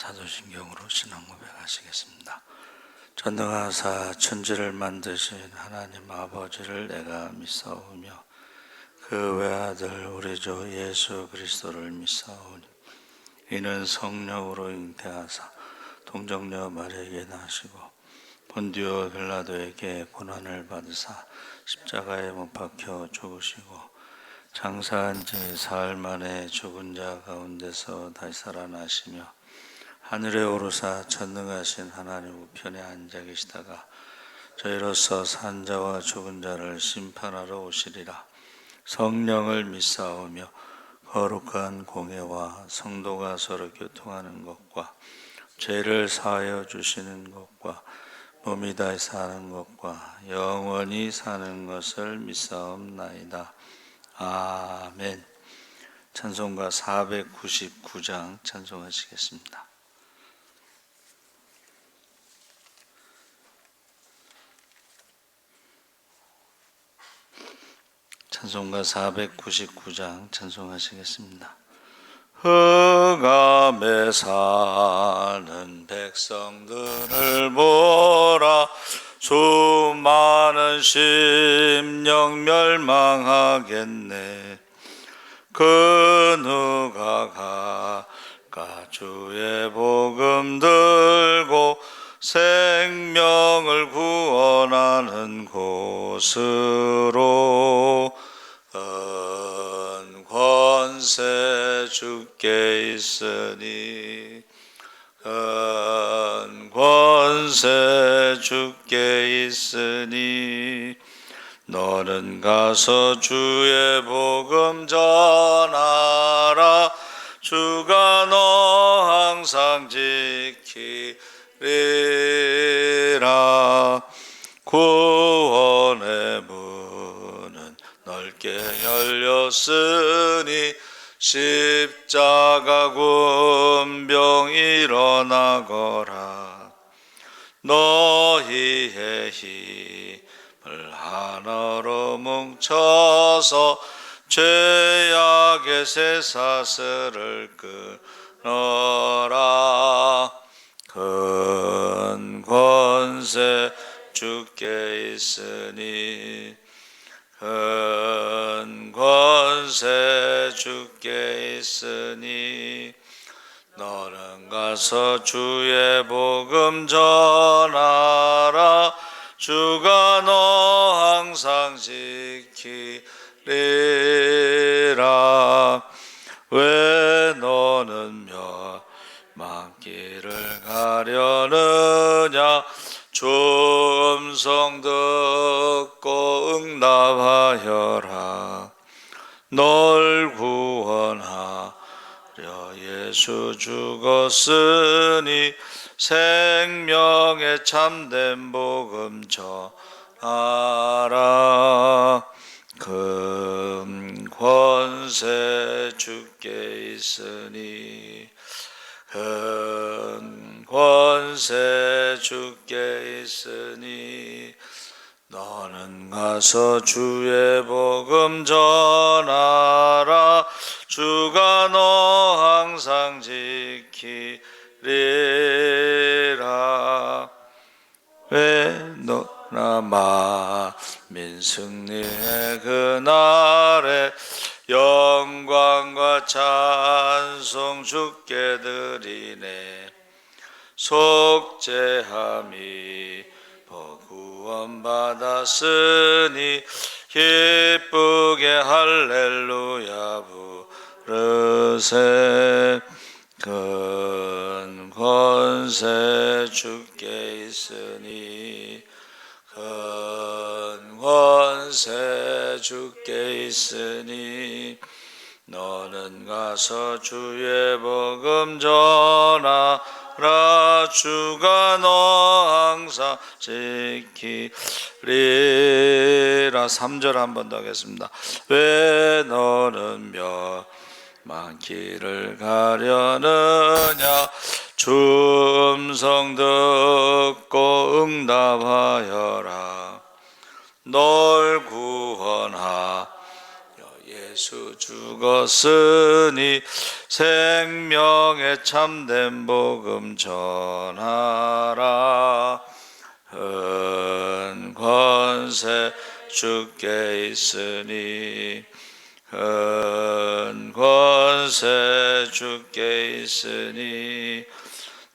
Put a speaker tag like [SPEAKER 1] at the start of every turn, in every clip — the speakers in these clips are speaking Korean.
[SPEAKER 1] 사도신경으로 신앙 고백하시겠습니다. 전능하사 천지를 만드신 하나님 아버지를 내가 믿사오며 그 외아들 우리 주 예수 그리스도를 믿사오니 이는 성령으로 잉태하사 동정녀 마리아에게 나시고 본디오 빌라도에게 고난을 받으사 십자가에 못 박혀 죽으시고 장사한 지 사흘 만에 죽은 자 가운데서 다시 살아나시며 하늘에 오르사 전능하신 하나님 우편에 앉아 계시다가 저희로서 산 자와 죽은 자를 심판하러 오시리라. 성령을 믿사오며 거룩한 공회와 성도가 서로 교통하는 것과 죄를 사하여 주시는 것과 몸이 다시 사는 것과 영원히 사는 것을 믿사옵나이다. 아멘. 찬송가 499장 찬송하시겠습니다. 찬송가 499장 찬송하시겠습니다. 흑암에 사는 백성들을 보라. 수많은 심령 멸망하겠네. 그 누가 갈까 주의 복음 들고 생명을 구원하는 곳으로. 큰 권세 주께 있으니 큰 권세 주께 있으니 너는 가서 주의 복음 전하라. 주가 너 항상 지키리라. 구원의 문은 넓게 열렸으니 십자가 군병 일어나거라. 너희의 힘을 하나로 뭉쳐서 죄악의 쇠사슬을 끊어라. 큰 권세 주께 있으니 큰 권세 주께 있으니 너는 가서 주의 복음 전하라. 주가 너 항상 지키리라. 왜 너는 멸망길을 가려느냐. 주 음성 듣고 응답하여라. 널 구원하려 예수 죽었으니 생명의 참된 복음 전하라. 큰 권세 주께 있으니 큰 권세 주께 있으니 너는 가서 주의 복음 전하라. 주가 너 항상 지키리라. 왜 너나 만민 승리의 그날에 영광과 찬송 주께 드리네. 속죄함이 구원 받았으니 기쁘게 할렐루야 부르세. 큰 권세 주께 있으니 큰 권세 주께 있으니 너는 가서 주의 복음 전하라. 주가 너 항상 지키리라. 3절 한 번 더 하겠습니다. 왜 너는 멸망길을 가려느냐. 주 음성 듣고 응답하여라. 널 구원하여 예수 죽었으니 생명의 참된 복음 전하라. 큰 권세 주께 있으니 큰 권세 주께 있으니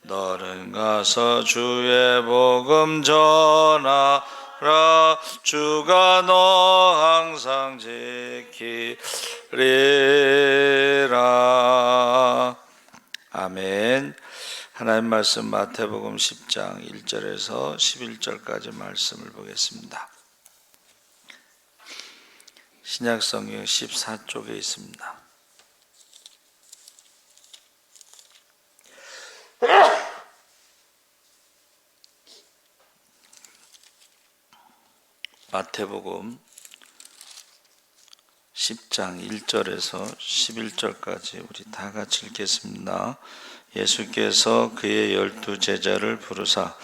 [SPEAKER 1] 너는 가서 주의 복음 전하라. 주가 너 항상 지키리라. 아멘. 하나님 말씀 마태복음 10장 1절에서 11절까지 말씀을 보겠습니다. 신약성경 14쪽에 있습니다. 마태복음 10장 1절에서 11절까지 우리 다 같이 읽겠습니다. 예수께서 그의 12 제자를 부르사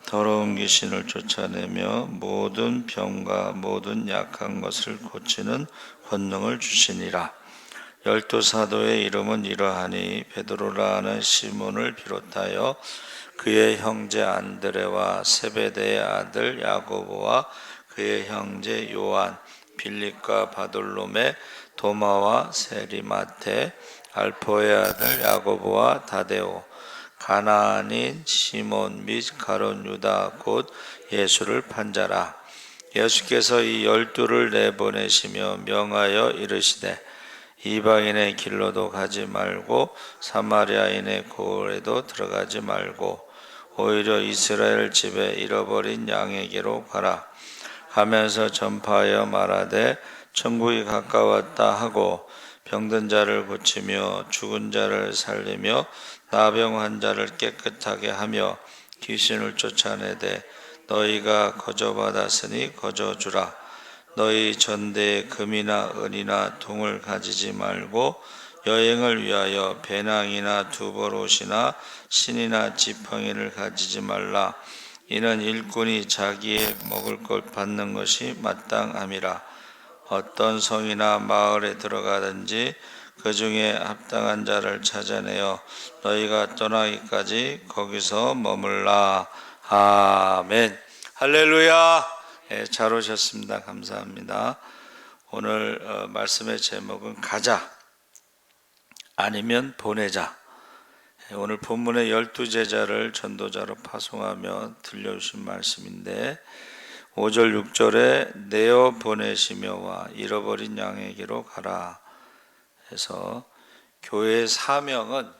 [SPEAKER 1] 더러운 귀신을 쫓아내며 모든 병과 모든 약한 것을 고치는 권능을 주시니라. 12 사도의 이름은 이러하니 베드로라 하는 시몬을 비롯하여 그의 형제 안드레와 세베대의 아들 야고보와 그의 형제 요한, 빌립과 바돌로메, 도마와 세리마테, 알포의 아들 야고보와 다데오, 가나안인 시몬 및 가룟 유다 곧 예수를 판자라. 예수께서 이 12를 내보내시며 명하여 이르시되 이방인의 길로도 가지 말고 사마리아인의 고을에도 들어가지 말고 오히려 이스라엘 집에 잃어버린 양에게로 가라. 가면서 전파하여 말하되 천국이 가까웠다 하고 병든 자를 고치며 죽은 자를 살리며 나병 환자를 깨끗하게 하며 귀신을 쫓아내되 너희가 거저받았으니 거저주라. 너희 전대에 금이나 은이나 동을 가지지 말고 여행을 위하여 배낭이나 두벌옷이나 신이나 지팡이를 가지지 말라. 이는 일꾼이 자기의 먹을 것 받는 것이 마땅함이라. 어떤 성이나 마을에 들어가든지 그 중에 합당한 자를 찾아내어 너희가 떠나기까지 거기서 머물라. 아멘. 할렐루야. 잘 오셨습니다. 감사합니다. 오늘 말씀의 제목은 가자 아니면 보내자. 오늘 본문의 12 제자를 전도자로 파송하며 들려주신 말씀인데 5절 6절에 내어 보내시며와 잃어버린 양에게로 가라 해서 교회의 사명은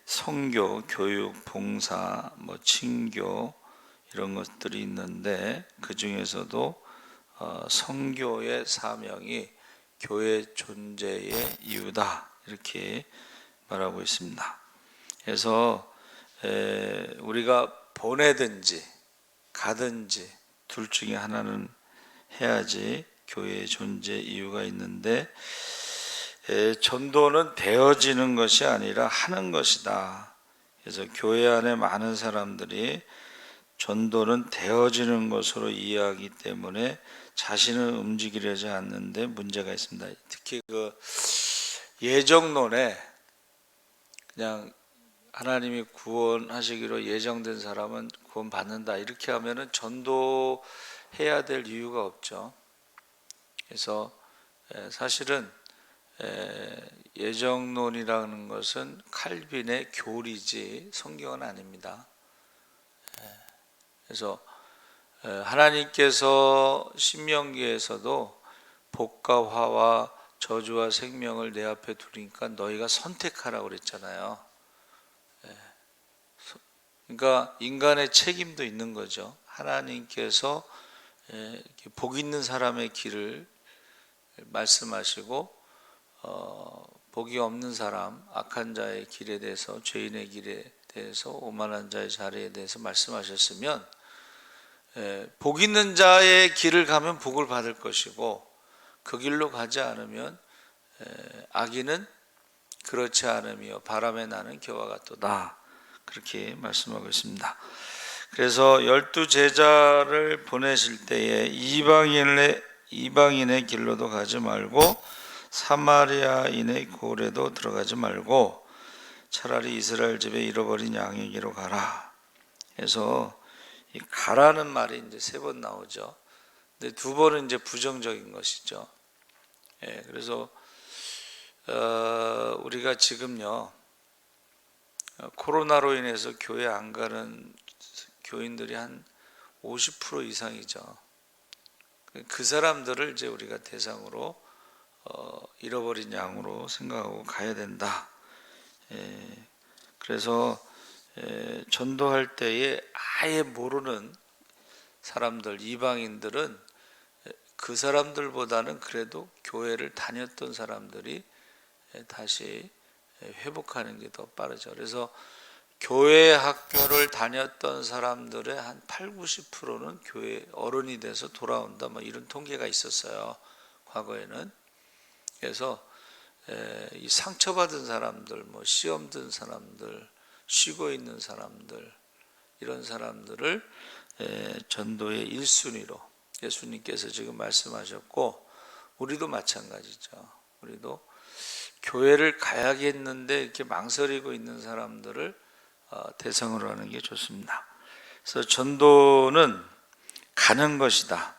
[SPEAKER 1] 선교, 교육, 봉사, 친교 이런 것들이 있는데 그 중에서도 선교의 사명이 교회 존재의 이유다 이렇게 말하고 있습니다. 그래서 우리가 보내든지 가든지 둘 중에 하나는 해야지 교회의 존재 이유가 있는데 전도는 되어지는 것이 아니라 하는 것이다. 그래서 교회 안에 많은 사람들이 전도는 되어지는 것으로 이해하기 때문에 자신은 움직이려지 않는데 문제가 있습니다. 특히 그 예정론에 그냥 하나님이 구원하시기로 예정된 사람은 구원받는다 이렇게 하면은 전도해야 될 이유가 없죠. 그래서 사실은 예정론이라는 것은 칼빈의 교리지 성경은 아닙니다. 그래서 하나님께서 신명기에서도 복과 화와 저주와 생명을 내 앞에 두니까 너희가 선택하라고 그랬잖아요. 그러니까 인간의 책임도 있는 거죠. 하나님께서 복 있는 사람의 길을 말씀하시고 복이 없는 사람, 악한 자의 길에 대해서, 죄인의 길에 대해서, 오만한 자의 자리에 대해서 말씀하셨으면 복 있는 자의 길을 가면 복을 받을 것이고 그 길로 가지 않으면 악인은 그렇지 않으며 바람에 나는 겨와 같도다 그렇게 말씀하고 있습니다. 그래서 12 제자를 보내실 때에 이방인의 길로도 가지 말고 사마리아인의 고래도 들어가지 말고 차라리 이스라엘 집에 잃어버린 양에게로 가라. 그래서 이 가라는 말이 이제 3번 나오죠. 근데 2번은 이제 부정적인 것이죠. 예, 그래서 우리가 지금요 코로나로 인해서 교회 안 가는 교인들이 한 50% 이상이죠. 그 사람들을 이제 우리가 대상으로 잃어버린 양으로 생각하고 가야 된다. 그래서 전도할 때에 아예 모르는 사람들, 이방인들은 그 사람들보다는 그래도 교회를 다녔던 사람들이 다시 회복하는 게 더 빠르죠. 그래서 교회 학교를 다녔던 사람들의 한 80~90%는 교회 어른이 돼서 돌아온다, 뭐 이런 통계가 있었어요, 과거에는. 그래서 이 상처받은 사람들, 뭐 시험 든 사람들, 쉬고 있는 사람들, 이런 사람들을 전도의 1순위로 예수님께서 지금 말씀하셨고, 우리도 마찬가지죠. 우리도 교회를 가야겠는데 이렇게 망설이고 있는 사람들을 대상으로 하는 게 좋습니다. 그래서 전도는 가는 것이다.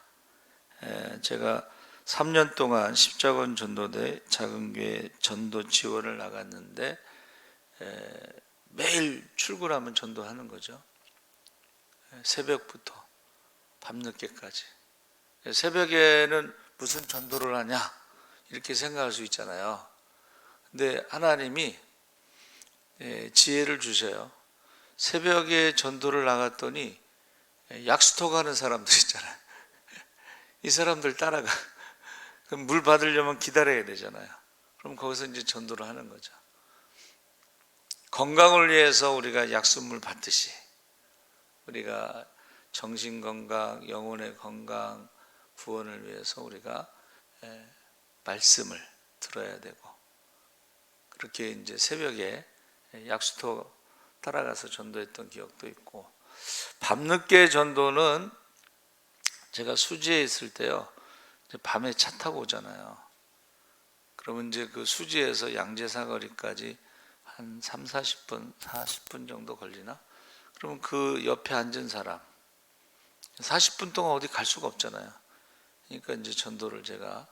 [SPEAKER 1] 제가 3년 동안 십자군 전도대 작은교회 전도 지원을 나갔는데 매일 출근하면 전도하는 거죠. 새벽부터 밤늦게까지. 새벽에는 무슨 전도를 하냐 이렇게 생각할 수 있잖아요. 근데 하나님이 지혜를 주셔요. 새벽에 전도를 나갔더니 약수터 가는 사람들 있잖아요. 이 사람들 따라가. 그럼 물 받으려면 기다려야 되잖아요. 그럼 거기서 이제 전도를 하는 거죠. 건강을 위해서 우리가 약수물 받듯이 우리가 정신건강, 영혼의 건강, 구원을 위해서 우리가 말씀을 들어야 되고, 그렇게 이제 새벽에 약수터 따라가서 전도했던 기억도 있고, 밤늦게 전도는 제가 수지에 있을 때요, 밤에 차 타고 오잖아요. 그러면 이제 그 수지에서 양재사거리까지 한 30~40분, 40분 정도 걸리나? 그러면 그 옆에 앉은 사람 40분 동안 어디 갈 수가 없잖아요. 그러니까 이제 전도를 제가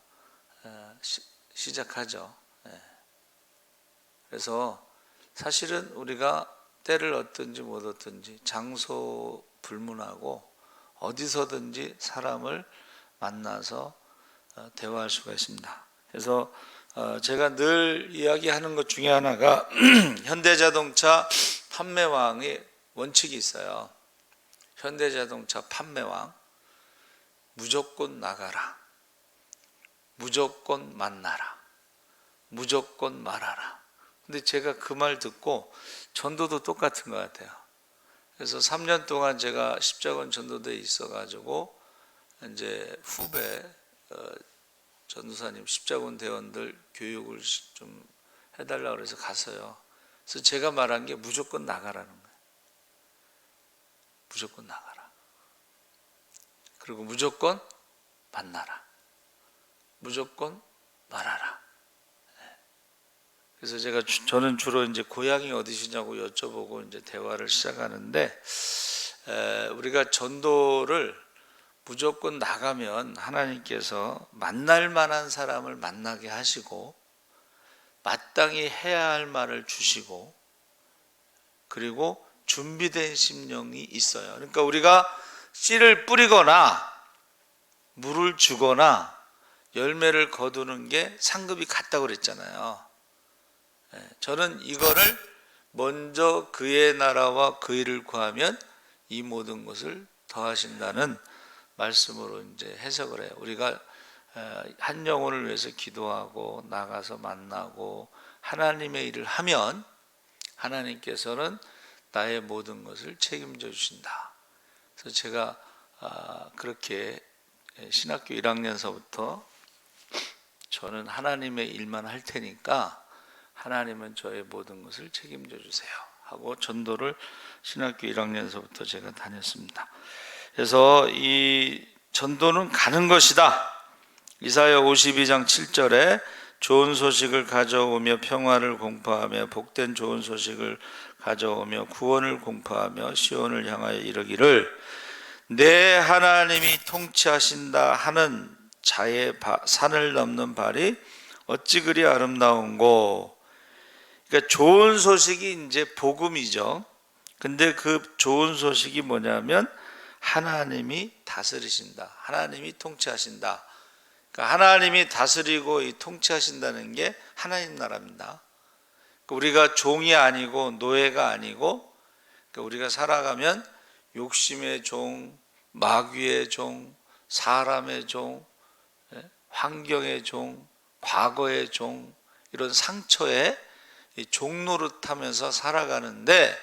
[SPEAKER 1] 시작하죠. 그래서 사실은 우리가 때를 얻든지 못 얻든지 장소 불문하고 어디서든지 사람을 만나서 대화할 수가 있습니다. 그래서 제가 늘 이야기하는 것 중에 하나가 현대자동차 판매왕의 원칙이 있어요. 현대자동차 판매왕, 무조건 나가라, 무조건 만나라, 무조건 말하라. 근데 제가 그 말 듣고 전도도 똑같은 것 같아요. 그래서 3년 동안 제가 십자군 전도대에 있어가지고 이제 후배 전도사님, 십자군 대원들 교육을 좀 해달라고 해서 갔어요. 그래서 제가 말한 게 무조건 나가라는 거예요. 무조건 나가라. 그리고 무조건 만나라. 무조건 말하라. 그래서 저는 주로 이제 고향이 어디시냐고 여쭤보고 이제 대화를 시작하는데, 우리가 전도를 무조건 나가면 하나님께서 만날 만한 사람을 만나게 하시고 마땅히 해야 할 말을 주시고, 그리고 준비된 심령이 있어요. 그러니까 우리가 씨를 뿌리거나 물을 주거나 열매를 거두는 게 상급이 같다고 그랬잖아요. 저는 이거를 먼저 그의 나라와 그 일을 구하면 이 모든 것을 더하신다는 말씀으로 이제 해석을 해요. 우리가 한 영혼을 위해서 기도하고 나가서 만나고 하나님의 일을 하면 하나님께서는 나의 모든 것을 책임져 주신다. 그래서 제가 그렇게 신학교 1학년서부터 저는 하나님의 일만 할 테니까 하나님은 저의 모든 것을 책임져 주세요 하고 전도를 신학교 1학년서부터 제가 다녔습니다. 그래서 이 전도는 가는 것이다. 이사야 52장 7절에 좋은 소식을 가져오며 평화를 공포하며 복된 좋은 소식을 가져오며 구원을 공포하며 시온을 향하여 이르기를 내 하나님이 통치하신다 하는 자의 산을 넘는 발이 어찌 그리 아름다운고. 그러니까 좋은 소식이 이제 복음이죠. 근데 그 좋은 소식이 뭐냐면 하나님이 다스리신다, 하나님이 통치하신다. 그러니까 하나님이 다스리고 통치하신다는 게 하나님 나라입니다. 그러니까 우리가 종이 아니고 노예가 아니고, 그러니까 우리가 살아가면 욕심의 종, 마귀의 종, 사람의 종, 환경의 종, 과거의 종, 이런 상처에 종노릇하면서 살아가는데,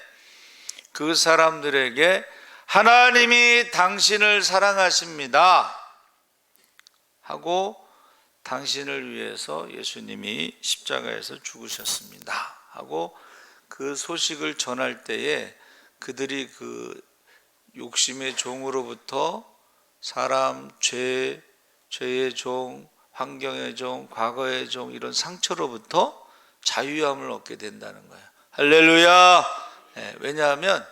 [SPEAKER 1] 그 사람들에게 하나님이 당신을 사랑하십니다 하고 당신을 위해서 예수님이 십자가에서 죽으셨습니다 하고 그 소식을 전할 때에 그들이 그 욕심의 종으로부터 사람, 죄의 종, 환경의 종, 과거의 종, 이런 상처로부터 자유함을 얻게 된다는 거예요. 할렐루야. 왜냐하면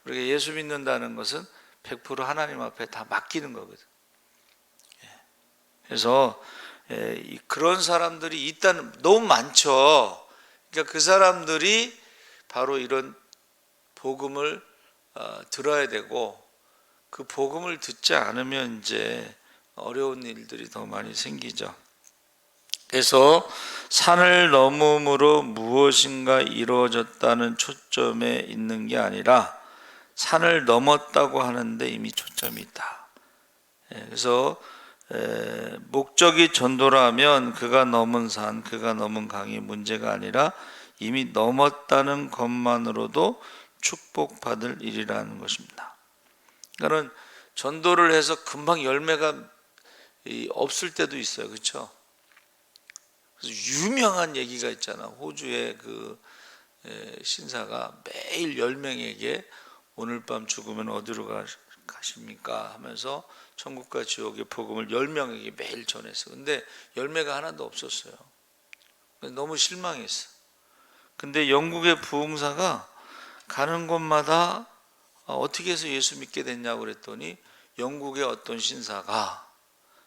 [SPEAKER 1] 우리가 예수 믿는다는 것은 100% 하나님 앞에 다 맡기는 거거든. 그래서 그런 사람들이 일단 너무 많죠. 그러니까 그 사람들이 바로 이런 복음을 들어야 되고, 그 복음을 듣지 않으면 이제 어려운 일들이 더 많이 생기죠. 그래서 산을 넘음으로 무엇인가 이루어졌다는 초점에 있는 게 아니라 산을 넘었다고 하는데 이미 초점이 있다. 그래서 목적이 전도라면 그가 넘은 산, 그가 넘은 강이 문제가 아니라 이미 넘었다는 것만으로도 축복받을 일이라는 것입니다. 그러니까 전도를 해서 금방 열매가 없을 때도 있어요. 그렇죠? 그래서 유명한 얘기가 있잖아. 호주의 그 신사가 매일 10명에게 오늘 밤 죽으면 어디로 가십니까 하면서 천국과 지옥의 복음을 10명에게 매일 전했어. 근데 열매가 하나도 없었어요. 너무 실망했어. 근데 영국의 부흥사가 가는 곳마다 어떻게 해서 예수 믿게 됐냐고 그랬더니 영국의 어떤 신사가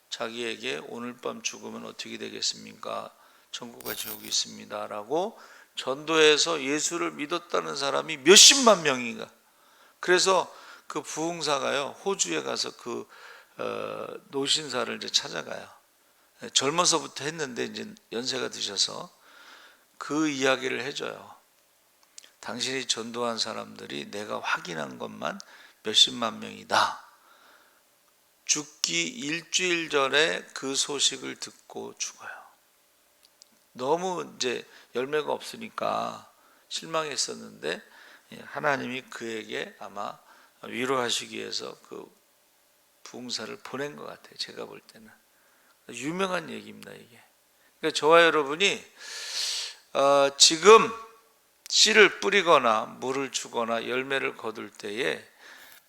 [SPEAKER 1] 자기에게 오늘 밤 죽으면 어떻게 되겠습니까? 천국과 지옥이 있습니다 라고 전도해서 예수를 믿었다는 사람이 몇십만 명인가. 그래서 그 부흥사가요, 호주에 가서 그 노신사를 이제 찾아가요. 젊어서부터 했는데 이제 연세가 드셔서 그 이야기를 해줘요. 당신이 전도한 사람들이 내가 확인한 것만 몇십만 명이다. 죽기 일주일 전에 그 소식을 듣고 죽어요. 너무 이제 열매가 없으니까 실망했었는데 하나님이 그에게 아마 위로하시기 위해서 그 부흥사를 보낸 것 같아요. 제가 볼 때는 유명한 얘기입니다. 이게. 그러니까 저와 여러분이 지금 씨를 뿌리거나 물을 주거나 열매를 거둘 때에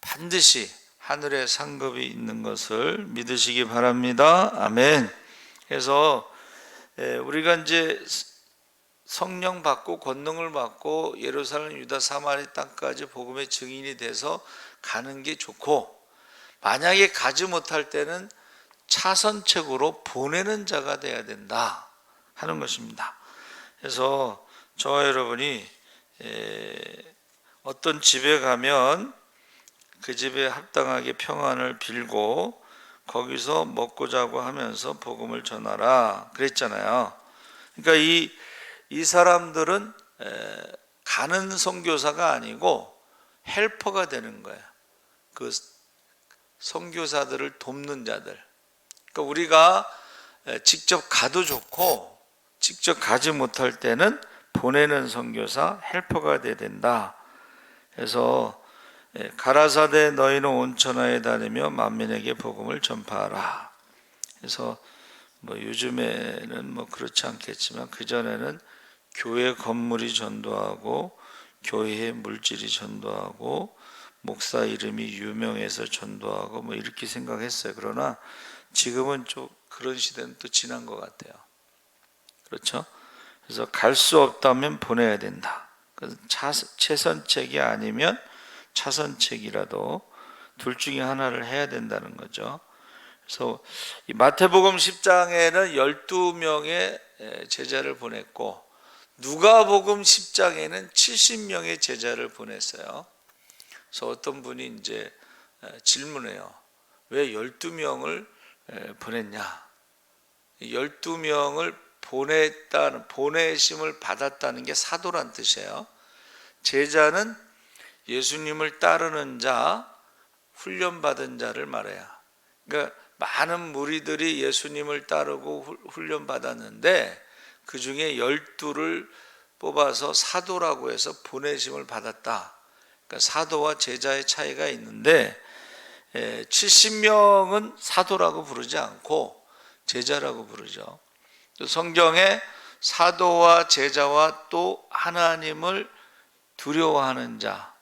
[SPEAKER 1] 반드시 하늘의 상급이 있는 것을 믿으시기 바랍니다. 아멘. 그래서 우리가 이제 성령 받고 권능을 받고 예루살렘, 유다, 사마리 땅까지 복음의 증인이 돼서 가는 게 좋고, 만약에 가지 못할 때는 차선책으로 보내는 자가 돼야 된다 하는 것입니다. 그래서 저와 여러분이 어떤 집에 가면 그 집에 합당하게 평안을 빌고 거기서 먹고 자고 하면서 복음을 전하라 그랬잖아요. 그러니까 이 사람들은 가는 선교사가 아니고 헬퍼가 되는 거예요. 그 선교사들을 돕는 자들. 그러니까 우리가 직접 가도 좋고 직접 가지 못할 때는 보내는 선교사, 헬퍼가 돼야 된다. 그래서 가라사대 너희는 온 천하에 다니며 만민에게 복음을 전파하라. 그래서 뭐 요즘에는 뭐 그렇지 않겠지만 그 전에는 교회 건물이 전도하고 교회의 물질이 전도하고 목사 이름이 유명해서 전도하고 뭐 이렇게 생각했어요. 그러나 지금은 좀 그런 시대는 또 지난 것 같아요. 그렇죠? 그래서 갈 수 없다면 보내야 된다. 그래서 최선책이 아니면 차선책이라도 둘 중에 하나를 해야 된다는 거죠. 그래서 이 마태복음 10장에는 12명의 제자를 보냈고 누가복음 10장에는 70명의 제자를 보냈어요. 그래서 어떤 분이 이제 질문해요. 왜 12명을 보냈냐? 12명을 보내심을 받았다는 게 사도란 뜻이에요. 제자는 예수님을 따르는 자, 훈련받은 자를 말해요. 그러니까 많은 무리들이 예수님을 따르고 훈련받았는데 그 중에 12를 뽑아서 사도라고 해서 보내심을 받았다. 그러니까 사도와 제자의 차이가 있는데 70명은 사도라고 부르지 않고 제자라고 부르죠. 성경에 사도와 제자와 또 하나님을 두려워하는 자,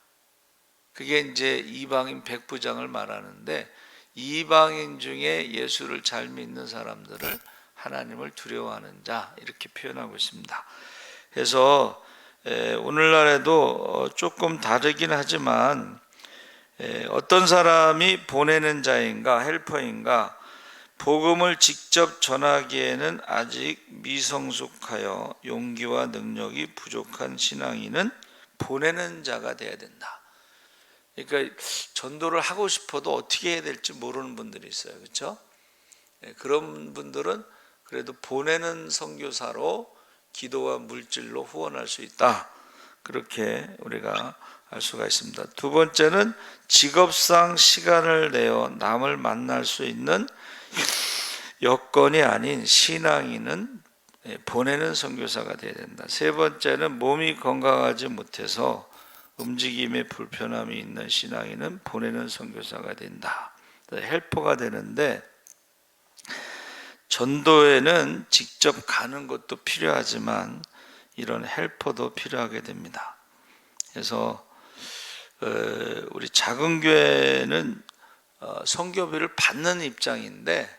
[SPEAKER 1] 그게 이제 이방인 백부장을 말하는데 이방인 중에 예수를 잘 믿는 사람들을 하나님을 두려워하는 자 이렇게 표현하고 있습니다. 그래서 오늘날에도 조금 다르긴 하지만 어떤 사람이 보내는 자인가 헬퍼인가 복음을 직접 전하기에는 아직 미성숙하여 용기와 능력이 부족한 신앙인은 보내는 자가 돼야 된다. 그러니까 전도를 하고 싶어도 어떻게 해야 될지 모르는 분들이 있어요. 그렇죠? 그런 분들은 그래도 보내는 선교사로 기도와 물질로 후원할 수 있다. 그렇게 우리가 알 수가 있습니다. 두 번째는 직업상 시간을 내어 남을 만날 수 있는 여건이 아닌 신앙인은 보내는 선교사가 되어야 된다. 세 번째는 몸이 건강하지 못해서 움직임에 불편함이 있는 신앙인은 보내는 선교사가 된다. 헬퍼가 되는데 전도에는 직접 가는 것도 필요하지만 이런 헬퍼도 필요하게 됩니다. 그래서 우리 작은 교회는 선교비를 받는 입장인데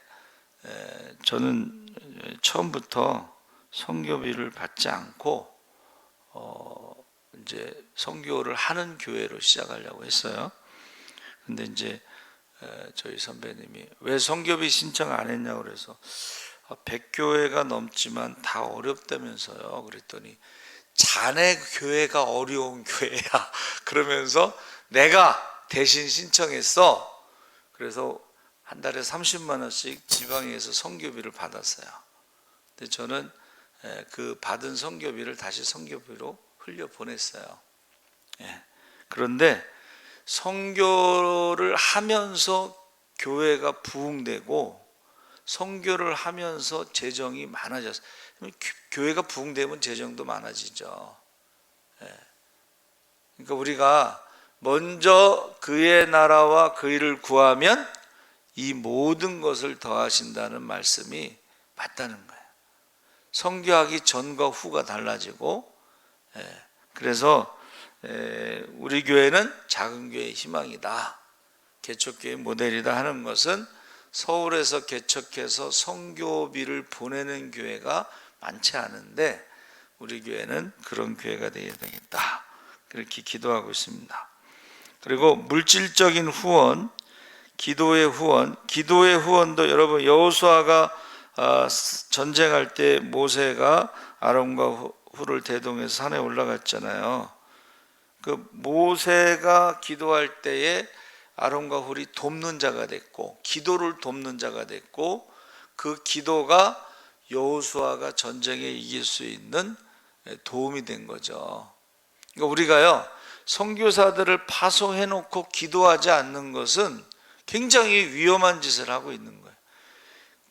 [SPEAKER 1] 저는 처음부터 선교비를 받지 않고 이제 선교를 하는 교회로 시작하려고 했어요. 근데 이제 저희 선배님이 왜 선교비 신청 안 했냐고 그래서 100교회가 넘지만 다 어렵다면서요. 그랬더니 자네 교회가 어려운 교회야. 그러면서 내가 대신 신청했어. 그래서 한 달에 30만 원씩 지방에서 선교비를 받았어요. 근데 저는 그 받은 선교비를 다시 선교비로 흘려 보냈어요. 그런데 선교를 하면서 교회가 부흥되고 선교를 하면서 재정이 많아졌어요. 교회가 부흥되면 재정도 많아지죠. 그러니까 우리가 먼저 그의 나라와 그 일을 구하면 이 모든 것을 더하신다는 말씀이 맞다는 거예요. 선교하기 전과 후가 달라지고, 그래서 우리 교회는 작은 교회의 희망이다, 개척교회 모델이다 하는 것은 서울에서 개척해서 선교비를 보내는 교회가 많지 않은데 우리 교회는 그런 교회가 되어야 되겠다, 그렇게 기도하고 있습니다. 그리고 물질적인 후원, 기도의 후원도 여러분 여호수아가 전쟁할 때 모세가 아론과 훌을 대동해서 산에 올라갔잖아요. 그 모세가 기도할 때에 아론과 훌이 돕는 자가 됐고 기도를 돕는 자가 됐고 그 기도가 여호수아가 전쟁에 이길 수 있는 도움이 된 거죠. 그러니까 우리가요 선교사들을 파송해 놓고 기도하지 않는 것은 굉장히 위험한 짓을 하고 있는 거예요.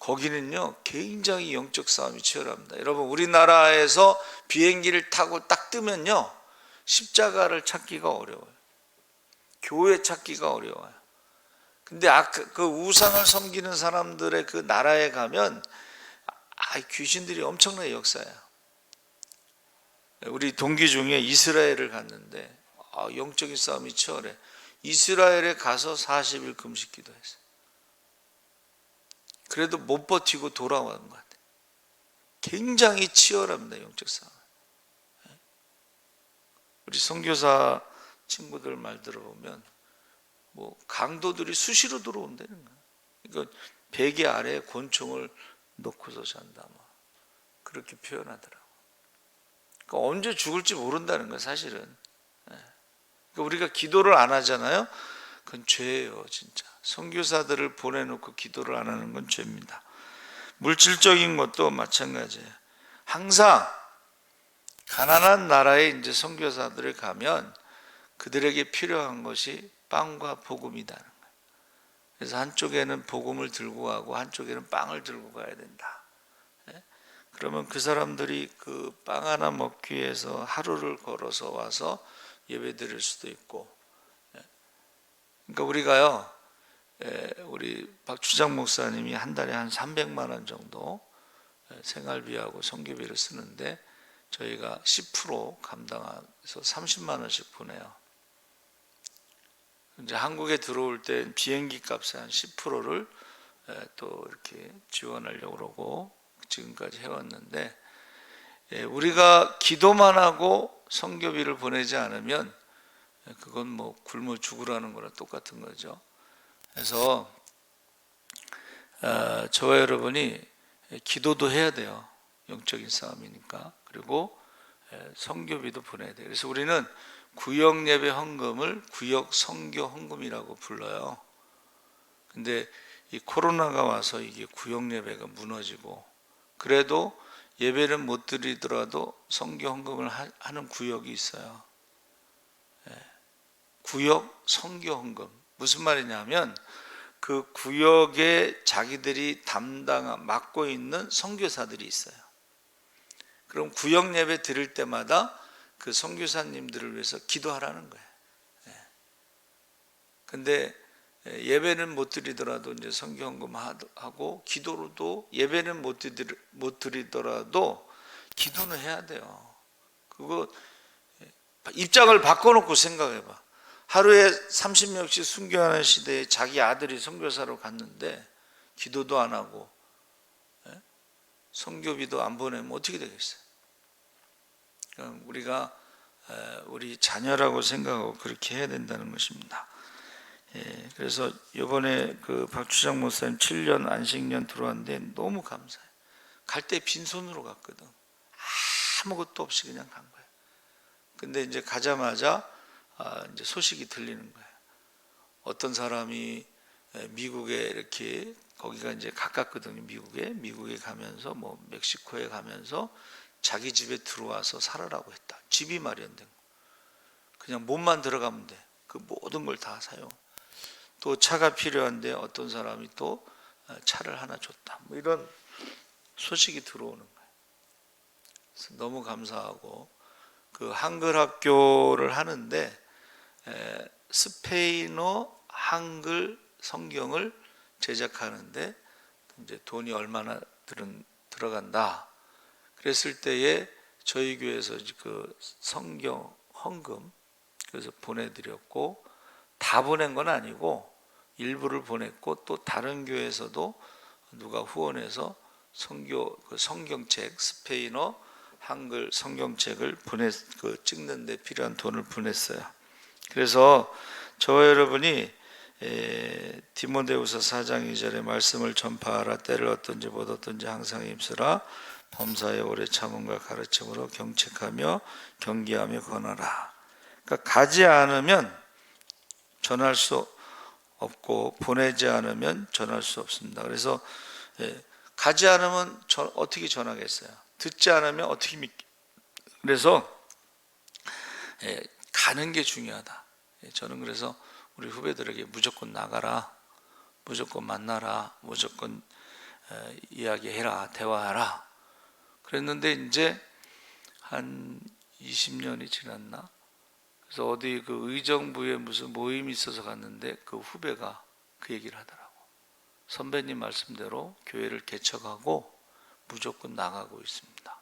[SPEAKER 1] 거기는요 굉장히 영적 싸움이 치열합니다. 여러분 우리나라에서 비행기를 타고 딱 뜨면요 십자가를 찾기가 어려워요. 교회 찾기가 어려워요. 근데 그 우상을 섬기는 사람들의 그 나라에 가면 귀신들이 엄청나게 역사해요. 우리 동기 중에 이스라엘을 갔는데 영적인 싸움이 치열해. 이스라엘에 가서 40일 금식 기도했어요. 그래도 못 버티고 돌아오는 것 같아요. 굉장히 치열합니다, 영적 싸움. 우리 선교사 친구들 말 들어보면 뭐 강도들이 수시로 들어온다는 거예요. 그러니까 베개 아래에 권총을 놓고서 잔다, 뭐 그렇게 표현하더라고. 그러니까 언제 죽을지 모른다는 거예요, 사실은. 그러니까 우리가 기도를 안 하잖아요. 그건 죄예요, 진짜. 선교사들을 보내놓고 기도를 안 하는 건 죄입니다. 물질적인 것도 마찬가지예요. 항상 가난한 나라에 이제 선교사들을 가면 그들에게 필요한 것이 빵과 복음이다는 거예요. 그래서 한쪽에는 복음을 들고 가고 한쪽에는 빵을 들고 가야 된다. 그러면 그 사람들이 그 빵 하나 먹기 위해서 하루를 걸어서 와서 예배 드릴 수도 있고. 그러니까 우리가요, 우리 박주장 목사님이 한 달에 한 300만 원 정도 생활비하고 선교비를 쓰는데 저희가 10% 감당해서 30만 원씩 보내요. 이제 한국에 들어올 때 비행기 값의 한 10%를 또 이렇게 지원하려고 그러고 지금까지 해왔는데, 우리가 기도만 하고 선교비를 보내지 않으면 그건 뭐 굶어 죽으라는 거랑 똑같은 거죠. 그래서 저와 여러분이 기도도 해야 돼요. 영적인 싸움이니까. 그리고 선교비도 보내야 돼요. 그래서 우리는 구역 예배 헌금을 구역 선교 헌금이라고 불러요. 근데 이 코로나가 와서 이게 구역 예배가 무너지고, 그래도 예배는 못 드리더라도 선교 헌금을 하는 구역이 있어요. 구역 선교 헌금. 무슨 말이냐면 그 구역에 자기들이 맡고 있는 선교사들이 있어요. 그럼 구역 예배 드릴 때마다 그 선교사님들을 위해서 기도하라는 거예요. 근데 예배는 못 드리더라도 이제 선교헌금 하고, 기도로도 예배는 못 드리더라도 기도는 해야 돼요. 그거 입장을 바꿔놓고 생각해봐. 하루에 30명씩 순교하는 시대에 자기 아들이 선교사로 갔는데 기도도 안 하고 선교비도 안 보내면 어떻게 되겠어요? 그러니까 우리가 우리 자녀라고 생각하고 그렇게 해야 된다는 것입니다. 그래서 이번에 그 박주장 목사님 7년 안식년 들어왔는데 너무 감사해요. 갈 때 빈손으로 갔거든. 아무것도 없이 그냥 간 거예요. 근데 이제 가자마자 이제 소식이 들리는 거예요. 어떤 사람이 미국에 이렇게, 거기가 이제 가깝거든요. 미국에 가면서 뭐 멕시코에 가면서 자기 집에 들어와서 살아라고 했다. 집이 마련된 거. 그냥 몸만 들어가면 돼. 그 모든 걸 다 사용. 또 차가 필요한데 어떤 사람이 또 차를 하나 줬다. 뭐 이런 소식이 들어오는 거예요. 그래서 너무 감사하고, 그 한글 학교를 하는데 스페인어 한글 성경을 제작하는데 이제 돈이 얼마나 들어간다. 그랬을 때에 저희 교회에서 그 성경 헌금 그래서 보내드렸고, 다 보낸 건 아니고 일부를 보냈고, 또 다른 교회에서도 누가 후원해서 그 성경책, 스페인어 한글 성경책을 찍는 데 필요한 돈을 보냈어요. 그래서 저와 여러분이 디모데후서 4장 2절의 말씀을 전파하라. 때를 어떤지 못 어떤지 항상 힘쓰라. 범사에 오래 참음과 가르침으로 경책하며 경계하며 권하라. 그러니까 가지 않으면 전할 수 없고 보내지 않으면 전할 수 없습니다. 그래서 가지 않으면 어떻게 전하겠어요? 듣지 않으면 어떻게 그래서 가는 게 중요하다. 저는 그래서 우리 후배들에게 무조건 나가라, 무조건 만나라, 무조건 이야기해라, 대화하라 그랬는데, 이제 한 20년이 지났나? 그래서 어디 그 의정부에 무슨 모임이 있어서 갔는데 그 후배가 그 얘기를 하더라고. 선배님 말씀대로 교회를 개척하고 무조건 나가고 있습니다.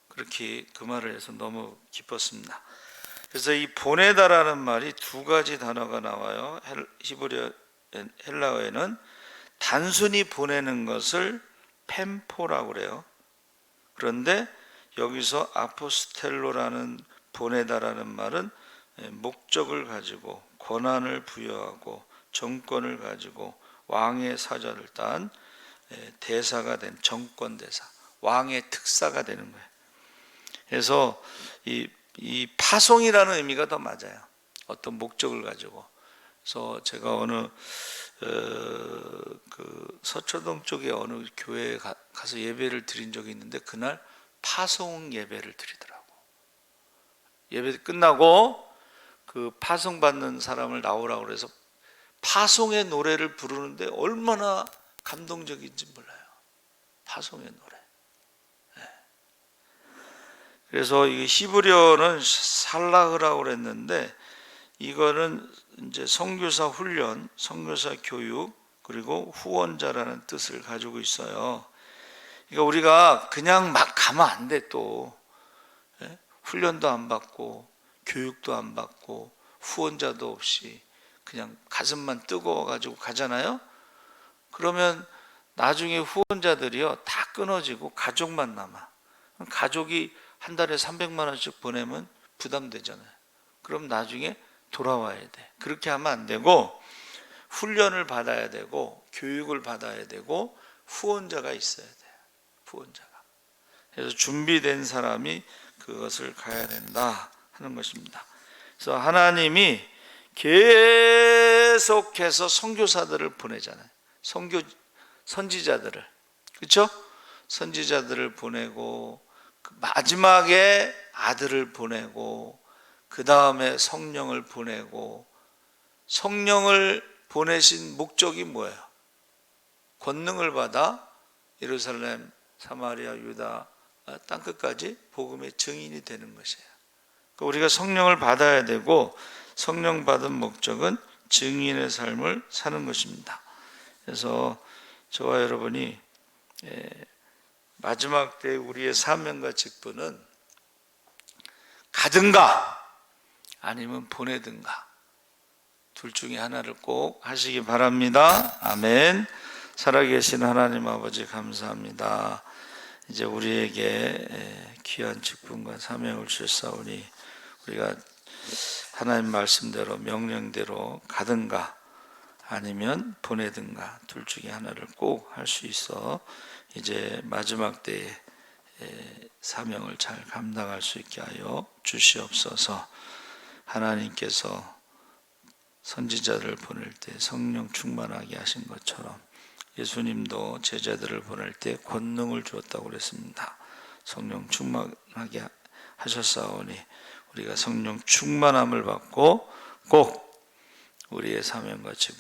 [SPEAKER 1] 그렇게 그 말을 해서 너무 기뻤습니다. 그래서 이 보내다라는 말이 두 가지 단어가 나와요. 히브리어 헬라어에는 단순히 보내는 것을 펜포라고 그래요. 그런데 여기서 아포스텔로라는 보내다라는 말은 목적을 가지고 권한을 부여하고 정권을 가지고 왕의 사절을 딴 대사가 된 정권 대사, 왕의 특사가 되는 거예요. 그래서 이 파송이라는 의미가 더 맞아요. 어떤 목적을 가지고. 그래서 제가 어느 그 서초동 쪽에 어느 교회에 가서 예배를 드린 적이 있는데 그날 파송 예배를 드리더라고. 예배 끝나고 그 파송 받는 사람을 나오라고 그래서 파송의 노래를 부르는데 얼마나 감동적인지 몰라요. 파송의 노래. 그래서 이 히브리어는 살라흐라고 그랬는데 이거는 이제 선교사 훈련, 선교사 교육, 그리고 후원자라는 뜻을 가지고 있어요. 그러니까 우리가 그냥 막 가면 안 돼. 또 훈련도 안 받고 교육도 안 받고 후원자도 없이 그냥 가슴만 뜨거워 가지고 가잖아요. 그러면 나중에 후원자들이요 다 끊어지고 가족만 남아. 가족이 한 달에 300만 원씩 보내면 부담되잖아요. 그럼 나중에 돌아와야 돼. 그렇게 하면 안 되고 훈련을 받아야 되고 교육을 받아야 되고 후원자가 있어야 돼요. 후원자가. 그래서 준비된 사람이 그것을 가야 된다 하는 것입니다. 그래서 하나님이 계속해서 선교사들을 보내잖아요. 선지자들을. 그렇죠? 선지자들을 보내고 마지막에 아들을 보내고 그 다음에 성령을 보내고 성령을 보내신 목적이 뭐예요? 권능을 받아 예루살렘, 사마리아, 유다 땅끝까지 복음의 증인이 되는 것이에요. 그러니까 우리가 성령을 받아야 되고 성령 받은 목적은 증인의 삶을 사는 것입니다. 그래서 저와 여러분이 마지막 때 우리의 사명과 직분은 가든가 아니면 보내든가 둘 중에 하나를 꼭 하시기 바랍니다. 아멘. 살아계신 하나님 아버지 감사합니다. 이제 우리에게 귀한 직분과 사명을 주셨사오니 우리가 하나님 말씀대로 명령대로 가든가 아니면 보내든가 둘 중에 하나를 꼭 할 수 있어 이제 마지막 때에 사명을 잘 감당할 수 있게 하여 주시옵소서. 하나님께서 선지자들을 보낼 때 성령 충만하게 하신 것처럼 예수님도 제자들을 보낼 때 권능을 주었다고 그랬습니다. 성령 충만하게 하셨사오니 우리가 성령 충만함을 받고 꼭 우리의 사명과 직분